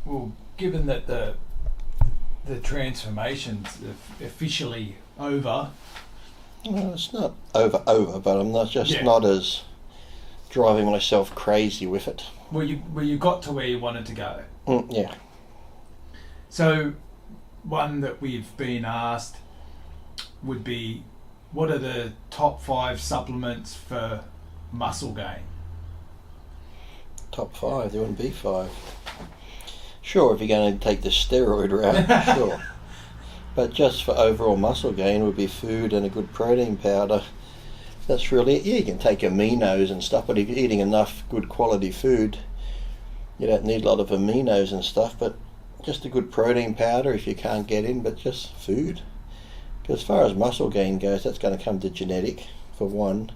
Well, given that the transformation's officially over. Well, it's not over, but I'm not not as driving myself crazy with it. Well, you got to where you wanted to go. Yeah. So, one that we've been asked would be, what are the top 5 supplements for muscle gain? Top 5, there wouldn't be 5. Sure, if you're going to take the steroid route, sure. But just for overall muscle gain would be food and a good protein powder. That's really it. Yeah, you can take aminos and stuff, but if you're eating enough good quality food, you don't need a lot of aminos and stuff, but just a good protein powder if you can't get in, but just food. Because as far as muscle gain goes, that's going to come to genetic, for one.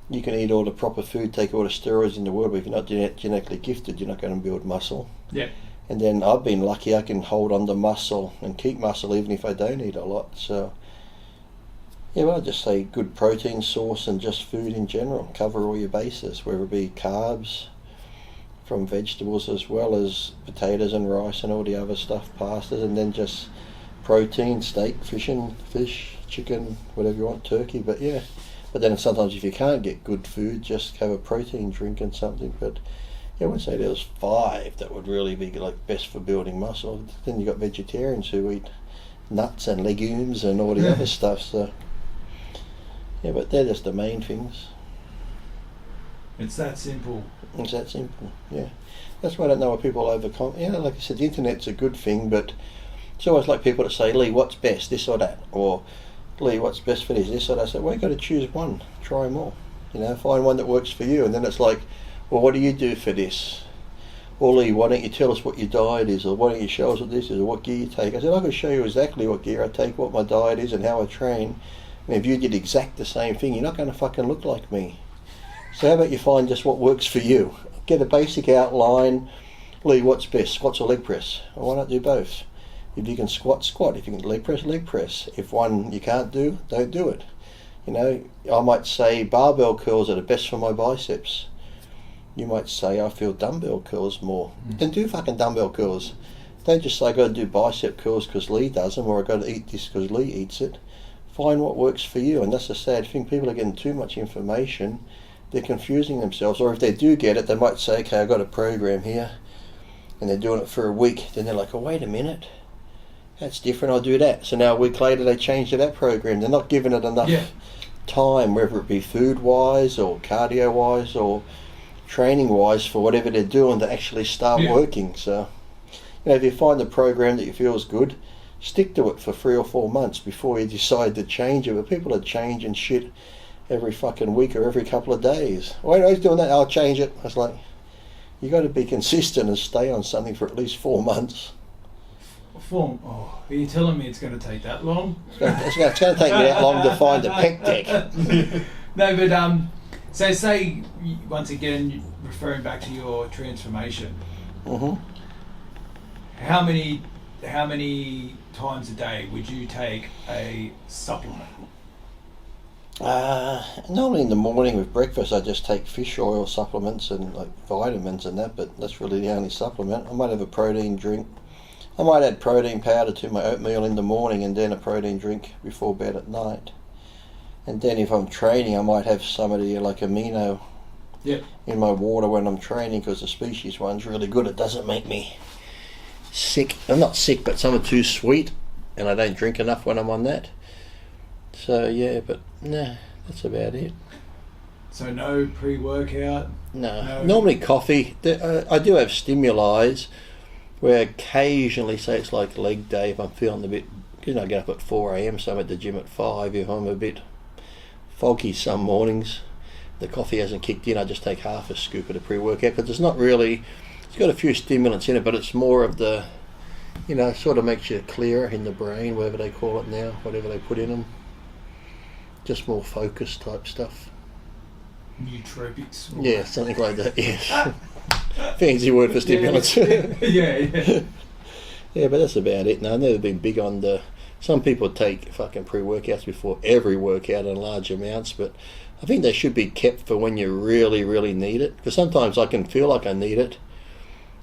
You can eat all the proper food, take all the steroids in the world, but if you're not genetically gifted, you're not going to build muscle. Yeah. And then I've been lucky, I can hold on to muscle and keep muscle even if I don't eat a lot. So, yeah, well, I'd just say good protein source and just food in general. Cover all your bases, whether it be carbs from vegetables as well as potatoes and rice and all the other stuff, pastas, and then just protein, steak, fish, chicken, whatever you want, turkey. But yeah, but then sometimes if you can't get good food, just have a protein drink and something. But yeah, I would say there's 5 that would really be like best for building muscle. Then you got vegetarians who eat nuts and legumes and all the other stuff. So yeah, but they're just the main things. It's that simple. It's that simple. Yeah, that's why I don't know why people overcome. You know, like I said, the internet's a good thing, but it's always like people that say, Lee, what's best, this or that, or Lee, what's best for this or that. I say, well, you got to choose one. Try them all. You know, find one that works for you, and then it's like, well, what do you do for this? Or Lee, why don't you tell us what your diet is, or why don't you show us what this is, or what gear you take? I said, I can show you exactly what gear I take, what my diet is, and how I train. And if you did exact the same thing, you're not going to fucking look like me. So how about you find just what works for you? Get a basic outline. Lee, what's best? Squats or leg press? Well, why not do both? If you can squat. If you can leg press. If one you can't do, don't do it. You know, I might say barbell curls are the best for my biceps. You might say I feel dumbbell curls more. Then do fucking dumbbell curls. Don't just say I got to do bicep curls because Lee does them, or I got to eat this because Lee eats it. Find what works for you, and that's the sad thing. People are getting too much information. They're confusing themselves, or if they do get it, they might say, okay, I've got a program here, and they're doing it for a week. Then they're like, oh, wait a minute, that's different, I'll do that. So now a week later they change to that program. They're not giving it enough time, whether it be food-wise or cardio-wise or training-wise, for whatever they're doing to actually start working. So, you know, if you find the program that you feel is good, stick to it for 3 or 4 months before you decide to change it. But people are changing shit every fucking week or every couple of days. Wait, I was doing that, I'll change it. I was like, you got to be consistent and stay on something for at least 4 months. Are you telling me it's going to take that long? It's going to take me that long to find a pec deck. No, but so say, once again, referring back to your transformation, how many times a day would you take a supplement? Normally in the morning with breakfast I just take fish oil supplements and like vitamins and that, but that's really the only supplement. I might have a protein drink. I might add protein powder to my oatmeal in the morning and then a protein drink before bed at night. And then if I'm training I might have some of the like amino in my water when I'm training, because the species one's really good. It doesn't make me sick. I'm not sick, but some are too sweet and I don't drink enough when I'm on that. So yeah, but nah, that's about it. So no pre-workout? No. Normally coffee. I do have stimuli where occasionally, say it's like leg day, if I'm feeling a bit, you know, I get up at 4 a.m, so I'm at the gym at 5. If I'm a bit foggy some mornings, the coffee hasn't kicked in, I just take half a scoop of the pre-workout, because it's not really, it's got a few stimulants in it, but it's more of the, you know, sort of makes you clearer in the brain, whatever they call it now, whatever they put in them. Just more focus type stuff. Nootropics. Yeah, something like that, yes. Fancy word for stimulants. Yeah. Yeah, but that's about it. Now, I've never been big on the... Some people take fucking pre-workouts before every workout in large amounts, but I think they should be kept for when you really, really need it. Because sometimes I can feel like I need it,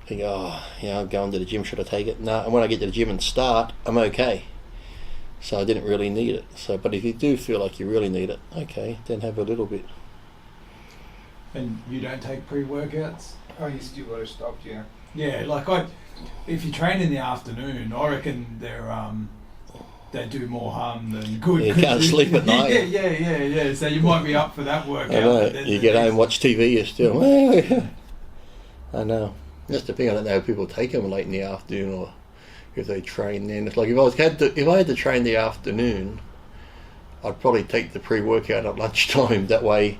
think, I'm going to the gym, should I take it? No, and when I get to the gym and start, I'm okay. So I didn't really need it. So, but if you do feel like you really need it, okay, then have a little bit. And you don't take pre-workouts? I used to, but I stopped, yeah. Yeah, like if you train in the afternoon, I reckon they do more harm than good. You can't sleep at night. Yeah. So you might be up for that workout. I know. But then You get home, watch TV, you're still. I know. That's the thing. I don't know if people take them late in the afternoon or if they train then. It's like if I had to train the afternoon, I'd probably take the pre-workout at lunchtime. That way,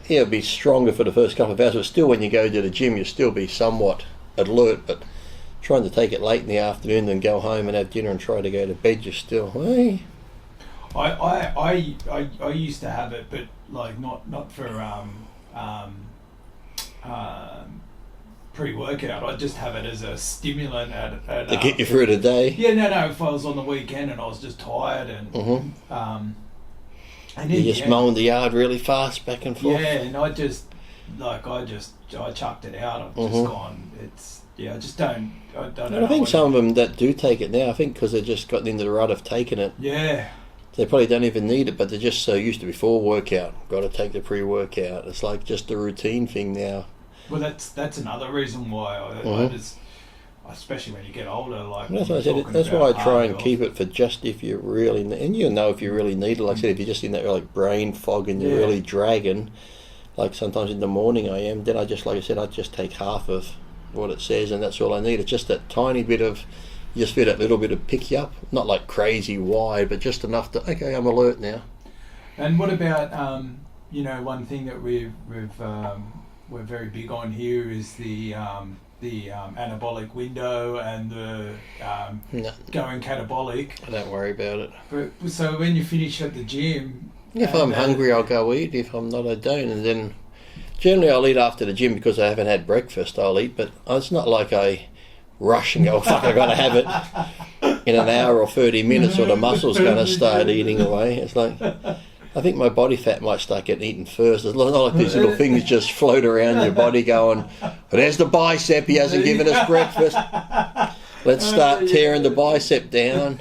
it'd be stronger for the first couple of hours. But still, when you go to the gym, you'll still be somewhat alert. But trying to take it late in the afternoon, then go home and have dinner and try to go to bed, you're still. Hey. I used to have it, but like not for pre-workout. I just have it as a stimulant To get you through the day. Yeah, no. If I was on the weekend and I was just tired and and you just mowing the yard really fast back and forth. Yeah, and I chucked it out. I've just gone. I just don't. I don't know. I think some of them that do take it now, I think because they've just gotten into the rut of taking it. Yeah. They probably don't even need it, but they're just so used to before workout. Got to take the pre-workout. It's like just a routine thing now. Well, that's another reason why I just, especially when you get older, like that's why I said. That's why I try and keep it for just if you really need, and you'll know if you really need it. Like I said, if you're just in that like brain fog and you're really dragging, like sometimes in the morning I am, then I just, like I said, I just take half of what it says, and that's all I need. It's just that tiny bit of, you just feel that little bit of pick you up, not like crazy wide, but just enough to, okay, I'm alert now. And what about one thing that we're very big on here is the anabolic window and the going catabolic. I don't worry about it. But so when you finish at the gym, if I'm hungry, I'll go eat. If I'm not, I don't. And then generally I'll eat after the gym because I haven't had breakfast. I'll eat, but it's not like I rush and go, fuck, I got to have it in an hour or 30 minutes or the muscle's going to start eating away. It's like, I think my body fat might start getting eaten first. It's not like these little things just float around your body going, there's the bicep, he hasn't given us breakfast. Let's start tearing the bicep down.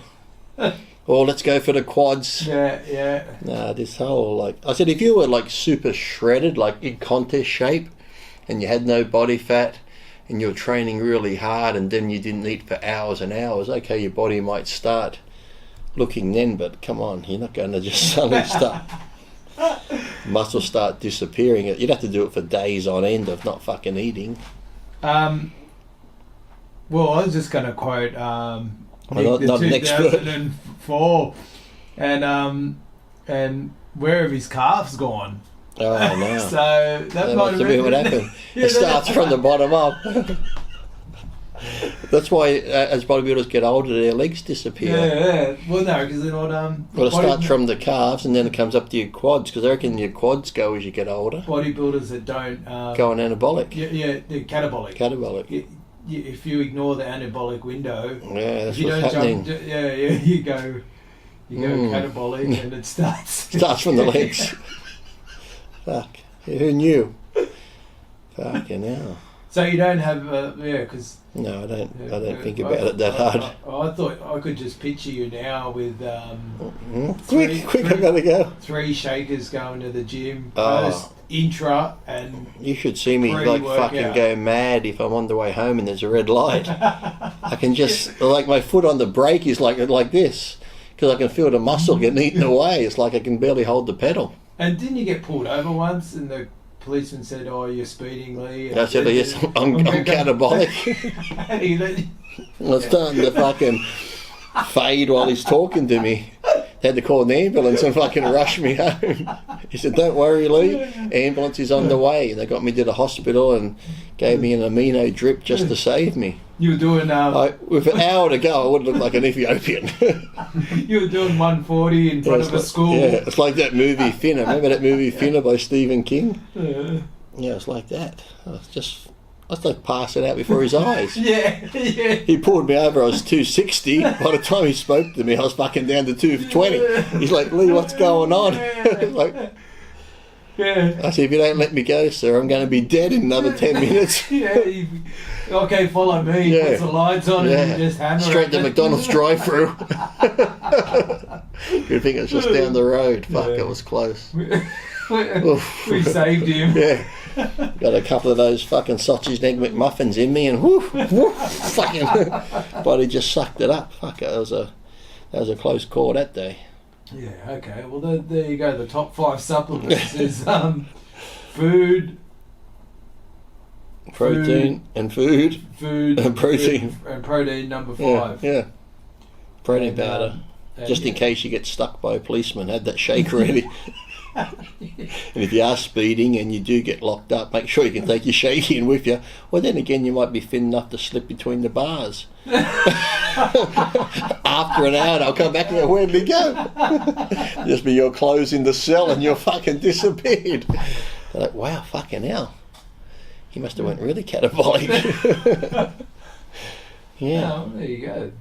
Or let's go for the quads. Yeah. Nah, this whole, like, I said, if you were like super shredded, like in contest shape, and you had no body fat, and you were training really hard, and then you didn't eat for hours and hours, okay, your body might start looking then, but come on, you're not going to just suddenly start muscles start disappearing. You'd have to do it for days on end of not fucking eating. Well, I was just going to quote not an expert. 2004 and where have his calves gone? Oh no. So that might must have been what happened. It starts from the bottom up. That's why as bodybuilders get older, their legs disappear. Yeah. Well, no, because they're not. Well, it starts from the calves and then it comes up to your quads, because I reckon your quads go as you get older. Bodybuilders that don't go on anabolic. Yeah, they're catabolic. Catabolic. If you ignore the anabolic window, yeah, that's if you what's don't happening. you go catabolic, and it starts from the legs. Fuck, who knew? Fucking hell. So you don't have because no, I don't think about it that hard. I thought I could just picture you now with quick, I gotta go. 3 shakers going to the gym, Oh. post, intra, and you should see me like fucking go mad if I'm on the way home and there's a red light. I can just like my foot on the brake is like this, because I can feel the muscle getting eaten away. It's like I can barely hold the pedal. And didn't you get pulled over once and the policeman said, "Oh, you're speeding, Lee"? I said, "Yes, I'm catabolic." And he let I was starting to fucking fade while he's talking to me. Had to call an ambulance and fucking rush me home. He said, "Don't worry, Lee, ambulance is on the way." And they got me to the hospital and gave me an amino drip just to save me. You were doing with an hour to go, I would look like an Ethiopian. You were doing 140 in front of a school. Yeah, it's like that movie Finner. Remember that movie Finner by Stephen King? Yeah, it's like that. I was like passing out before his eyes. Yeah. He pulled me over, I was 260. By the time he spoke to me, I was fucking down to 220. He's like, "Lee, what's going on?" Like, I said, "If you don't let me go, sir, I'm going to be dead in another 10 minutes. Yeah, Okay, follow me. Yeah. Puts the lights on and you just hammer straight it. to McDonald's drive-through. You think it's just down the road? Fuck, Yeah. it was close. We saved him. Yeah. Got a couple of those fucking sausage and egg McMuffins in me, and whoo, fucking body just sucked it up. Fuck, that was a close call that day. Yeah. Okay. Well, there you go. The top 5 supplements is food, Protein and food and protein. and protein number 5. Yeah. Protein And, powder. and Just in case you get stuck by a policeman, had that shake ready. And if you are speeding and you do get locked up, make sure you can take your shaky in with you. Well, then again, you might be thin enough to slip between the bars. After an hour, they'll come back and go, "Where did he go?" Just be your clothes in the cell and you're fucking disappeared. They're like, "Wow, fucking hell. He must have went really catabolic." Yeah. Oh, there you go.